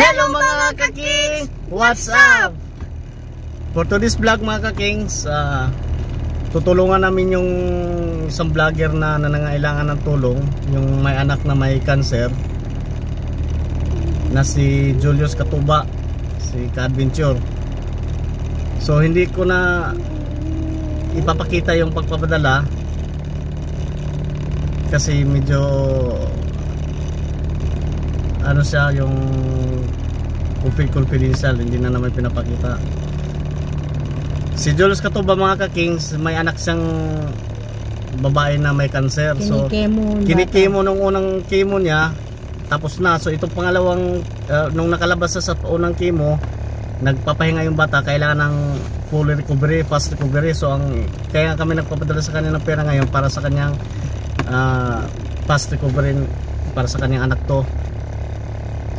Hello mga kaking! What's up? For today's vlog mga kakings, tutulungan namin yung isang vlogger na nangangailangan ng tulong, yung may anak na may cancer, na si Julius Katuba, si Ka-Adventure. So hindi ko na ipapakita yung pagpapadala kasi medyo ano siya, yung confidential, hindi na naman pinapakita. Si Julius Katuba mga kakings, may anak siyang babae na may cancer. So kinikemo nung unang chemo niya, tapos na. So itong pangalawang nung nakalabas sa unang chemo, nagpapahinga yung bata, kailangan ng full recovery, fast recovery. So kaya kami nagpapadala sa kanya ng pera ngayon para sa kanyang fast recovery, para sa kanyang anak to.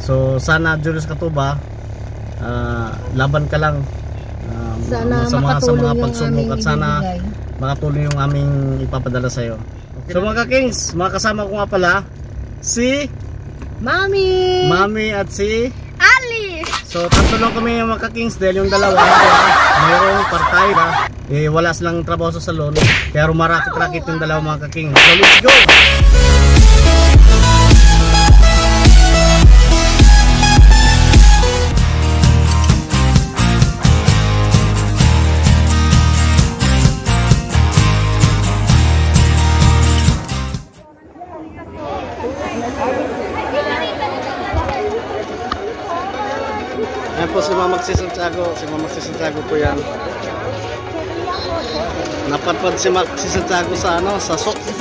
So sana Julius Katuba, laban ka lang sana sa mga pagsubok, at sana makatulong yung aming ipapadala sa iyo. Okay. So mga kakings, mga kasama ko nga pala si Mami at si Ali. So tatlo lang kami yung mga kakings, dahil yung dalawa mayroong partay na wala silang trabaho sa salon, kaya rumarakit-rakit yung dalawa mga kakings. So let's go! Ayan po si Mama Santiago. Si Mama Santiago po yan. Napadpad si Mama Santiago sa ano, sa sok. Sa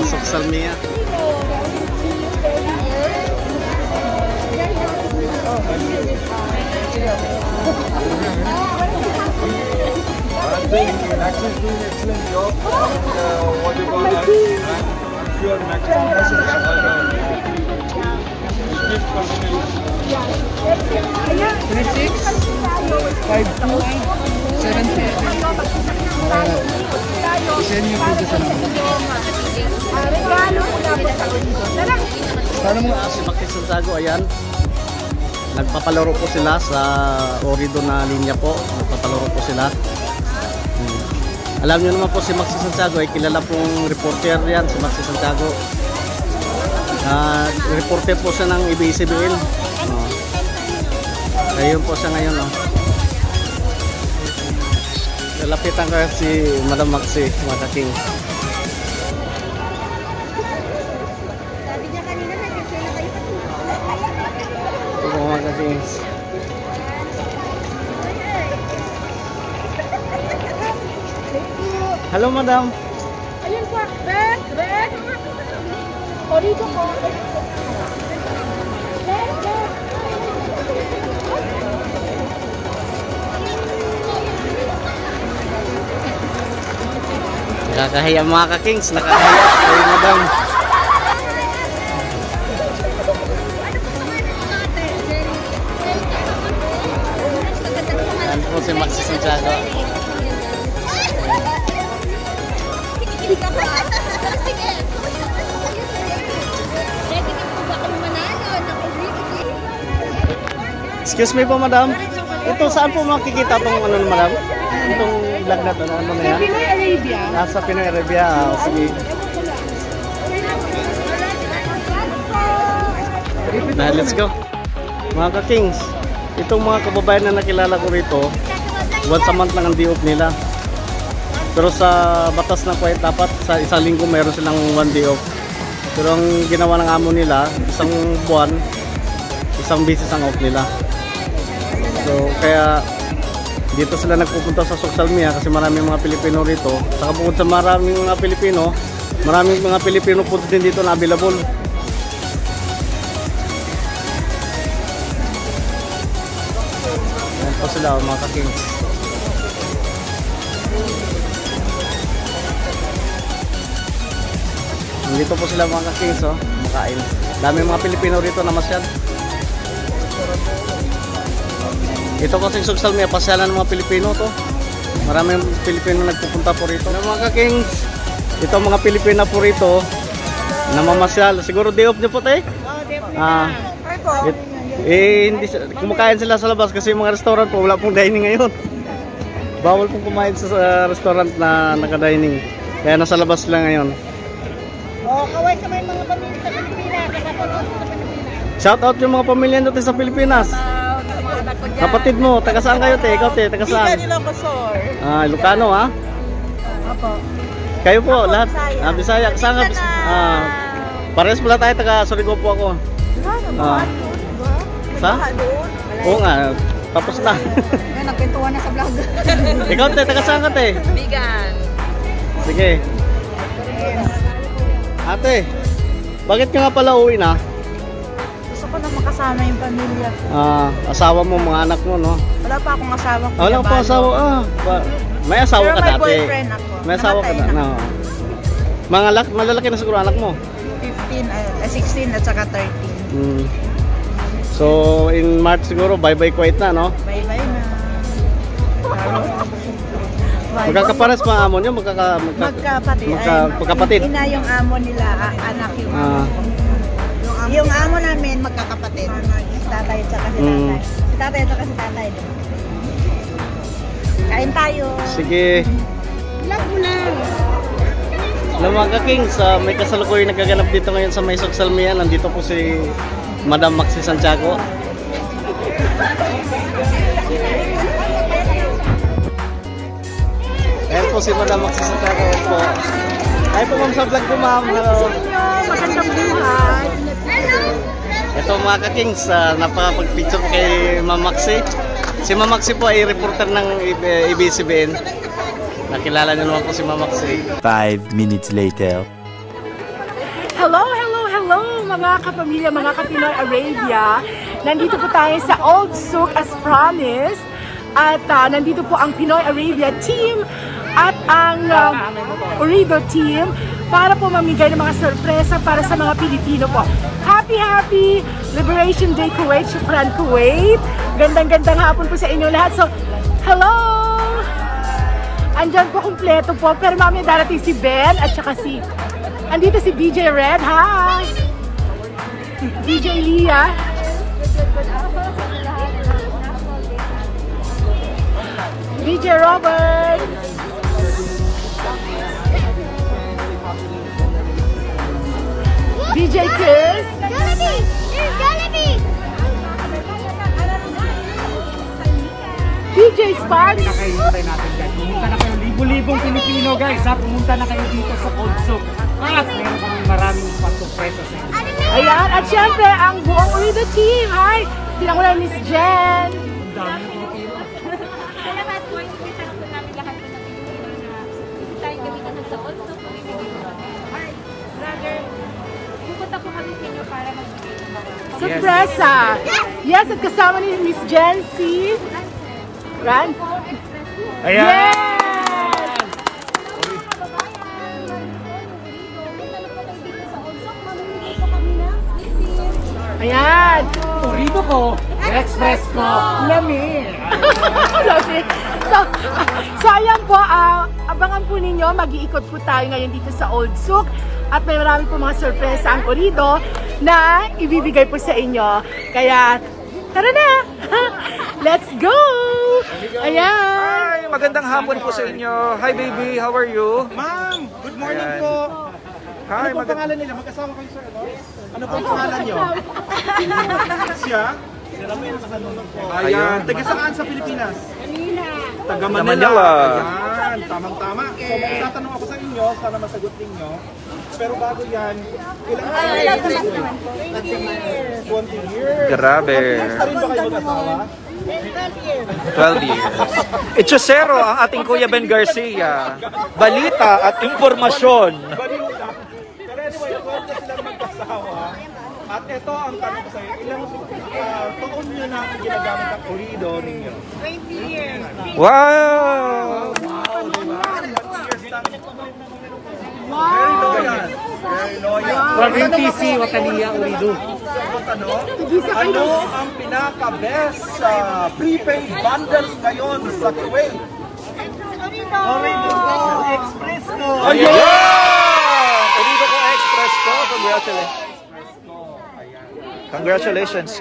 sok Salmia. Maxim's doing an excellent job. What do you call that? Pure maximum. 36-52-70. Si Maki Santiago, ayan. Nagpapalaro po sila sa Orido na linya po. Nagpapalaro po sila. Alam niyo naman po si Maxi Santiago ay kilala pong reporter yan, si Maxi Santiago. Reporter po siya ng ABS-CBN. Ayun po siya ngayon. Lapitan ko si Madam Maxi, mga kaking. Sabi niya kanina nag-share kayo. Ito mga kaking. Hello Madam. Ayun po, Red. Origo po. Nakakahiya mga kakings, nakakahiya. Ay Madam. Yan po si Maxi Santiago. Excuse me po Madam. Ito saan po makikita itong ano Madam? Itong vlog na ito, ano na yan? Sa Pinoy Arabia. Nasa Pinoy Arabia. Sige. Na, let's go. Mga ka-kings, itong mga kababayan na nakilala ko rito, once a month lang ang day off nila. Pero sa batas ng Kuwait, dapat sa isang linggo mayroon silang one day off. Pero ang ginawa ng amo nila, isang buwan, isang beses ang off nila. So kaya dito sila nagpupunta sa Sok Salmia kasi maraming mga Pilipino rito. Saka bukod sa maraming mga Pilipino punta din dito na available. Ayan po sila mga kakings. Dito po sila mga kakings, makain. Dami mga Pilipino rito na masyad. Ito kasi Sok Salmia, pasyalan ng mga Pilipino to. Maraming Pilipino nagpupunta po rito. Mga kakings, ito mga Pilipina po rito namamasyal. Siguro day off niyo po tayo? Oh, Hindi kumakain sila sa labas kasi yung mga restaurant po wala pong dining ngayon. Bawal pong kumain sa restaurant na naka-dining. Kaya nasa labas lang ngayon. Kaway sa may mga pamilya sa Pilipinas. Nakapanood sa Pilipinas. Shout out yung mga pamilya natin sa Pilipinas. Kapatid mo, taga saan kayo te? Ikaw te, taga saan? Ilocano ha? Opo. Kayo po, lahat? Bisaya. Saan ka? Parehas pala tayo, taga Surigao po ako. Sa? Oo nga, tapos na. Nagkwentuhan na sa vlog. Ikaw te, taga saan ka te? Bigan. Sige. Ate, bakit ka nga pala uwi na? Gusto ko na makasama yung pamilya. Asawa mo, mga anak mo, no? Wala pa akong asawa. Wala pa asawa. May asawa ka dati. Pero may boyfriend ako. May asawa ka dati. No. Malalaki na siguro anak mo? 16 at saka 13. So, in March siguro, bye-bye Kuwait na, no? Bye-bye na. Magkakapares pa amo nyo? Magkapatid. Ina yung amo nila, anak yung amo. Yung amo namin, magkakapatid. Si tatay at saka si tatay. Si tatay at saka si tatay. Kain tayo. Sige. Vlog mo lang. Mga ka-Kings, may kasalukuyan nagaganap dito ngayon sa may Salmian. Nandito po si Madam Maxi Santiago. Ayan po si Madam Maxi Santiago po. Ay po ma'am sa vlog ko ma'am. Hello. Magandang buhay. Ito mga ka-Kings, napakapag-picture kay Ma'am Maxi. Si Ma'am Maxi po ay reporter ng ABS-CBN. Nakilala niyo naman po si Ma'am Maxi. 5 minutes later. Hello mga kapamilya, mga ka-Pinoy Arabia. Nandito po tayo sa Old Souk as promised. At nandito po ang Pinoy Arabia team at ang Orido team para po mamigay ng mga sorpresa para sa mga Pilipino po. Happy Liberation Day Kuwait, Shukran Kuwait. Gandang hapon po sa inyo lahat. So, hello! Andyan po kumpleto po, pero mamaya darating si Ben at saka andito si DJ Red, hi! DJ Leah. DJ Robert. DJ Chris. Jollibee! There's Jollibee! DJ Sparks. Nakahintay natin guys. Pumunta na kayo. Libo-libong Pilipino guys ha. Pumunta na kayo dito sa Old Souk. At meron kami maraming pagsurpresa sa inyo. Ayan. At syempre, ang buong Orido team. Hi! Pinangunan Miss Jen. Ang dami ng Pilipino. Salamat po. Ipitan po namin lahat po ng Pilipino na hindi tayo gamitan sa Old Souk. Alright, brother. Pupunta po kami sa inyo para magbigay ng mga Surpresa. Yes, at kasama ni Miss Jen si Ran. Ayan! Yes! Ayan! Orido ko, express ko, lami! So ayan po, abangan po ninyo, mag-iikot po tayo ngayon dito sa Old Souk at may marami po mga sorpresa ang Orido na ibibigay po sa inyo. Kaya, tara na! Let's go! Ayan! Hi! Magandang hapon po sa inyo. Hi baby, how are you? Ma'am, good morning po! Hi, Ano po pangalan nila? Magkasama kayo sa ano? Ano po pangalan nyo? Siya? Ayan, taga saan sa Pilipinas? Taga Manila. Ayan, tamang-tama. So, may tatanong ako sa inyo, sana masagot ninyo. Pero bago yan, ilang years? 20 years. Grabe. Basta rin ba kayo mag-asawa? 12 years. Echosero ang ating Kuya Ben Garcia. Balita at impormasyon. Balita. Pero anyway, 12 na sila magkasawa. At ito ang tanong ko sa iyo, ilang taon nyo na ginagamit ang Orido ninyo? 20 years. Wow! Very loyal. Very loyal. From MTC, Watania, Orido. Ano ang pinaka-best prepaid bundles ngayon sa Kuwait? Orido Express ko. Ayan! Orido ko express ko. Congratulations. Congratulations.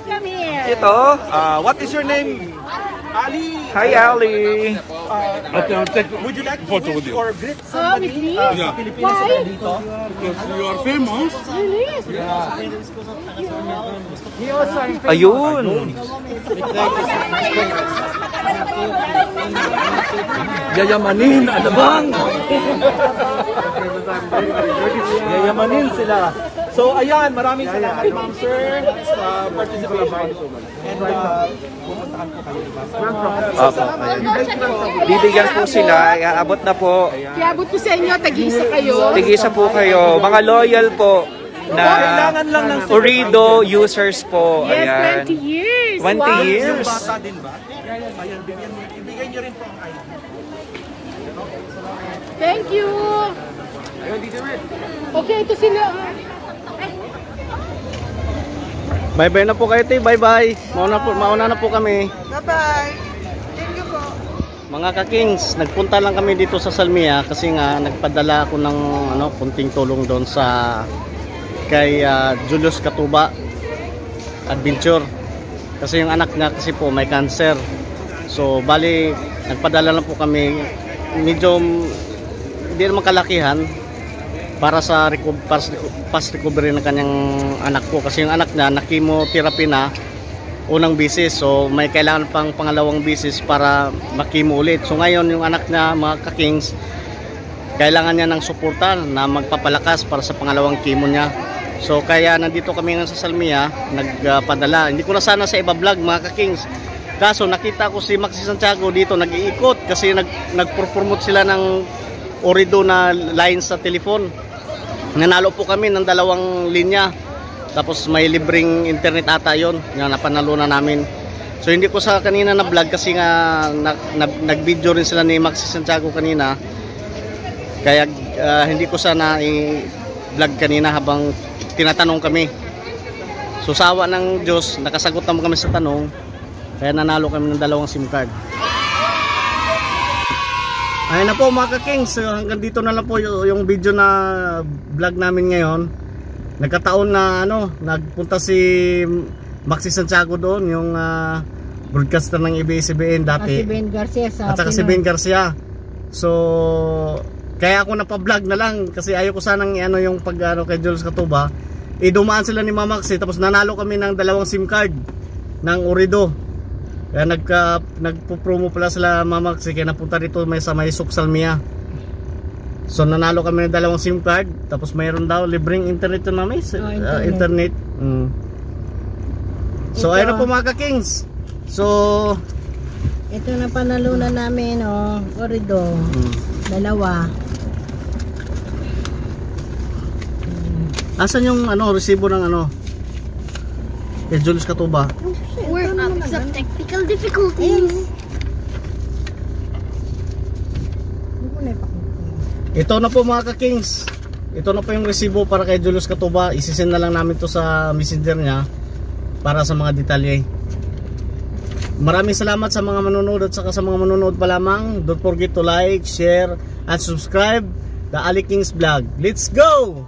Come here. Ito. What is your name? Ali. Hi, Ali. Would you like to wish or greet somebody sa Pilipinas na dito? You are famous. Ayun. Yayamanin, ano bang? Yayamanin sila. So ayan, maraming salamat ma'am sir sa participation. And pupuntahan po kayo. Opo. Bibigyan po sila. Iaabot na po. Iabot po sa inyo, tag-isa kayo. Tigisa po kayo. Mga loyal po na Kailangan lang ng Orido users po. Yes, Ayan. 20 years. 20 Wow. years. bata din ba? Ayan, ibigay nyo rin po ang ID. Thank you. Okay, ito sila. Bye-bye na po kayo, te. Bye-bye. Mauna na po kami. Bye-bye. Thank you po. Mga ka-kings, nagpunta lang kami dito sa Salmia kasi nga nagpadala ako ng kunting tulong doon sa kay Julius Katuba Adventure. Kasi yung anak niya kasi po may cancer. So bali nagpadala lang po kami, medyo hindi naman kalakihan para sa past recovery ng kanyang anak ko, kasi yung anak niya na chemotherapy na unang bisis, so may kailangan pang pangalawang bisis para makimo ulit. So ngayon yung anak niya, mga ka-kings, kailangan niya ng suporta na magpapalakas para sa pangalawang chemo niya. So kaya nandito kami ngayon sa Salmia, nagpadala. Hindi ko na sana sa iba vlog, mga ka-kings, kaso nakita ko si Maxi Santiago dito nag-iikot kasi nag-promote sila ng Orido na lines sa telephone. Nanalo po kami ng 2 linya. Tapos may libreng internet ata yon, yung napanalo na namin. So hindi ko sa kanina na vlog kasi nga nag-video rin sila ni Maxi Santiago kanina. Kaya hindi ko sana i-vlog kanina habang tinatanong kami. So sawa ng Diyos, nakasagot naman kami sa tanong. Kaya nanalo kami ng 2 SIM card. Ayun na po mga ka-kings, hanggang dito na lang po yung video na vlog namin ngayon. Nagkataon na nagpunta si Maxi Santiago doon, yung broadcaster ng ABS-CBN dati. Si Ben Garcia at saka si Ben Garcia. So kaya ako napa-vlog na lang kasi ayaw ko sanang yung kay Julius Katuba. Dumaan sila ni Mama Maxi, tapos nanalo kami ng 2 SIM card ng Orido. Kaya nagpo-promo pala sila Mama Maxi, kaya napunta dito sa may Salmia. So nanalo kami ng 2 SIM card, tapos mayroon daw libreng internet yun, Mami. Internet. So ayun na po mga ka-kings. So ito na panalunan namin, Orido. 2. Asan yung resibo ng kay Julius Katuba? We're up some technical difficulties. Ito na po mga ka-kings. Ito na po yung resibo para kay Julius Katuba. Isisend na lang namin to sa messenger niya para sa mga detalye. Maraming salamat sa mga manonood at saka sa mga manonood pa lamang. Don't forget to like, share, and subscribe the Ali Kings Vlog. Let's go!